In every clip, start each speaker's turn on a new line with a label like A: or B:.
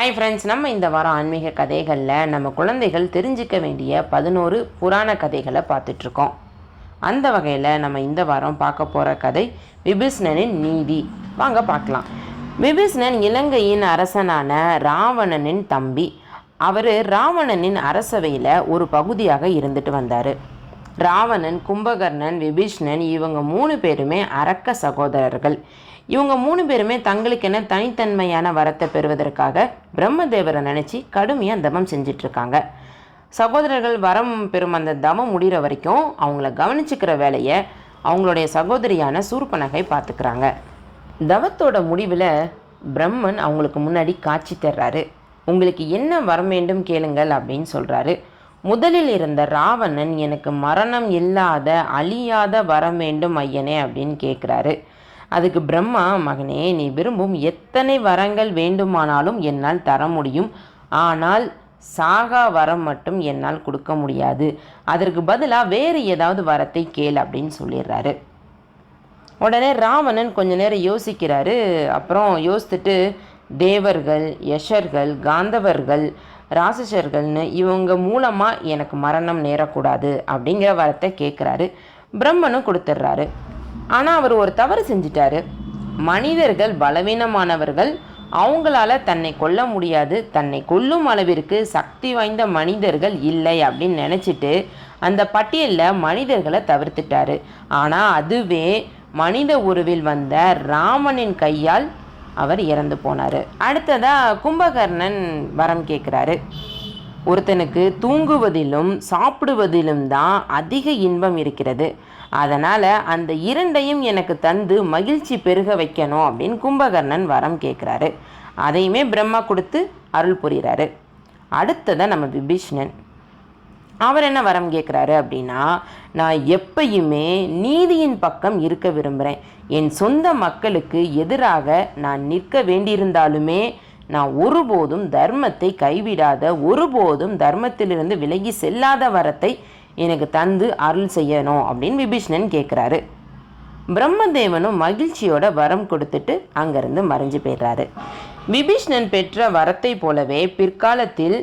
A: Hi friends, நம்ம இந்த வாரம் ஆன்மீக கதைகளில் நம்ம குழந்தைகள் தெரிஞ்சிக்க வேண்டிய 11 புராண கதைகளை பார்த்துட்ருக்கோம். அந்த வகையில் நம்ம இந்த வாரம் பார்க்க போகிற கதை விபீஷ்ணனின் நீதி. வாங்க பார்க்கலாம். விபீஷ்ணன் இலங்கையின் அரசனான ராவணனின் தம்பி. அவர் ராவணனின் அரசவையில் ஒரு பகுதியாக இருந்துட்டு வந்தார். ராவணன், கும்பகர்ணன், விபீஷ்ணன் இவங்க 3 பேருமே அரக்க சகோதரர்கள். இவங்க 3 பேருமே தங்களுக்கென தனித்தன்மையான வரத்தை பெறுவதற்காக பிரம்மதேவரை நினச்சி கடுமையாக தவம் செஞ்சிட்ருக்காங்க. சகோதரர்கள் வரம் பெறும் அந்த தவம் முடிகிற வரைக்கும் அவங்கள கவனிச்சுக்கிற வேலையை அவங்களுடைய சகோதரியான சூர்பனகை பார்த்துக்கிறாங்க. தவத்தோட முடிவில் பிரம்மன் அவங்களுக்கு முன்னாடி காட்சி தர்றாரு. உங்களுக்கு என்ன வரம் வேண்டும் கேளுங்கள் அப்படின்னு சொல்கிறாரு. முதலில் இருந்த ராவணன், எனக்கு மரணம் இல்லாத அழியாத வரம் வேண்டும் ஐயனே அப்படின்னு கேட்குறாரு. அதுக்கு பிரம்மா, மகனே, நீ விரும்பும் எத்தனை வரங்கள் வேண்டுமானாலும் என்னால் தர முடியும், ஆனால் சாகா வரம் மட்டும் என்னால் கொடுக்க முடியாது. அதற்கு பதிலாக வேறு ஏதாவது வரத்தை கேள் அப்படின்னு சொல்லிடுறாரு. உடனே ராவணன் கொஞ்ச நேரம் யோசிக்கிறாரு. அப்புறம் யோசித்துட்டு தேவர்கள், யஷர்கள், காந்தவர்கள், ராசசர்கள்னு இவங்க மூலமாக எனக்கு மரணம் நேரக்கூடாது அப்படிங்கிற வரத்தை கேட்குறாரு. பிரம்மனும் கொடுத்துட்றாரு. ஆனால் அவர் ஒரு தவறு செஞ்சிட்டாரு. மனிதர்கள் பலவீனமானவர்கள், அவங்களால தன்னை கொல்ல முடியாது, தன்னை கொல்லும் அளவிற்கு சக்தி வாய்ந்த மனிதர்கள் இல்லை அப்படின்னு நினச்சிட்டு அந்த பட்டியலில் மனிதர்களை தவிர்த்துட்டாரு. ஆனால் அதுவே மனித உருவில் வந்த ராமனின் கையால் அவர் இறந்து போனார். அடுத்ததாக கும்பகர்ணன் வரம் கேட்குறாரு. ஒருத்தனுக்கு தூங்குவதிலும் சாப்பிடுவதிலும் தான் அதிக இன்பம் இருக்கிறது, அதனால் அந்த 2ஐயும் எனக்கு தந்து மகிழ்ச்சி பெருக வைக்கணும் அப்படின்னு கும்பகர்ணன் வரம் கேட்குறாரு. அதையுமே பிரம்மா கொடுத்து அருள் புரிகிறாரு. அடுத்ததாக நம்ம விபீஷ்ணன், அவர் என்ன வரம் கேட்குறாரு அப்படின்னா, நான் எப்பயுமே நீதியின் பக்கம் இருக்க விரும்புகிறேன். என் சொந்த மக்களுக்கு எதிராக நான் நிற்க வேண்டியிருந்தாலுமே நான் ஒருபோதும் தர்மத்தை கைவிடாத, ஒருபோதும் தர்மத்திலிருந்து விலகி செல்லாத வரத்தை எனக்கு தந்து அருள் செய்யணும் அப்படின்னு விபீஷ்ணன் கேட்குறாரு. பிரம்மதேவனும் மகிழ்ச்சியோட வரம் கொடுத்துட்டு அங்கேருந்து மறைஞ்சு போயிடுறாரு. விபீஷ்ணன் பெற்ற வரத்தை போலவே பிற்காலத்தில்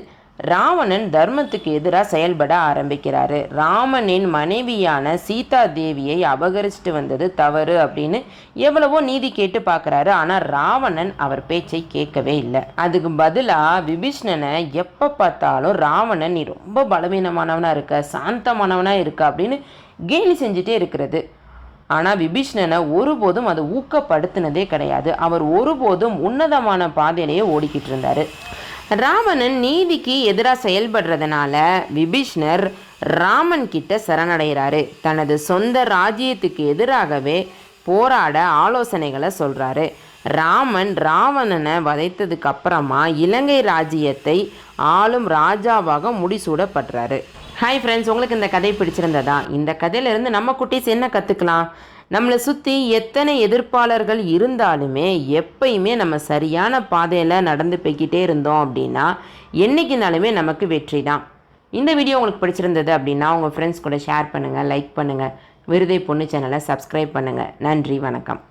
A: ராவணன் தர்மத்துக்கு எதிராக செயல்பட ஆரம்பிக்கிறாரு. ராமனின் மனைவியான சீதா தேவியை அபகரிச்சுட்டு வந்தது தவறு அப்படின்னு எவ்வளவோ நீதி கேட்டு பார்க்குறாரு. ஆனால் ராவணன் அவர் பேச்சை கேட்கவே இல்லை. அதுக்கு பதிலாக விபீஷ்ணனை எப்போ பார்த்தாலும் ராவணன், நீ ரொம்ப பலவீனமானவனாக இருக்க, சாந்தமானவனாக இருக்க அப்படின்னு கேலி செஞ்சுட்டே இருக்கிறது. ஆனால் விபீஷ்ணனை ஒருபோதும் அதை ஊக்கப்படுத்தினதே கிடையாது. அவர் ஒருபோதும் உன்னதமான பாதையிலேயே ஓடிக்கிட்டு இருந்தார். ராவணன் நீதிக்கு எதிராக செயல்படுறதுனால விபீஷ்ணர் ராமன் கிட்ட சரணடைகிறாரு. தனது சொந்த ராஜ்யத்துக்கு எதிராகவே போராட ஆலோசனைகளை சொல்கிறாரு. ராமன் ராவணனை வதைத்ததுக்கு அப்புறமா இலங்கை ராஜ்யத்தை ஆளும் ராஜாவாக முடிசூடப்படுறாரு. ஹாய் ஃப்ரெண்ட்ஸ், உங்களுக்கு இந்த கதை பிடிச்சிருந்ததா? இந்த கதையிலேருந்து நம்ம குட்டீஸ் என்ன கற்றுக்கலாம்? நம்மளை சுற்றி எத்தனை எதிர்ப்பாளர்கள் இருந்தாலுமே எப்பயுமே நம்ம சரியான பாதையில் நடந்து போய்கிட்டே இருந்தோம் அப்படின்னா என்றைக்குனாலுமே நமக்கு வெற்றி தான். இந்த வீடியோ உங்களுக்கு பிடிச்சிருந்தது அப்படின்னா உங்கள் ஃப்ரெண்ட்ஸ் கூட ஷேர் பண்ணுங்கள், லைக் பண்ணுங்கள். விருதை பொண்ணு சேனலை சப்ஸ்கிரைப் பண்ணுங்கள். நன்றி, வணக்கம்.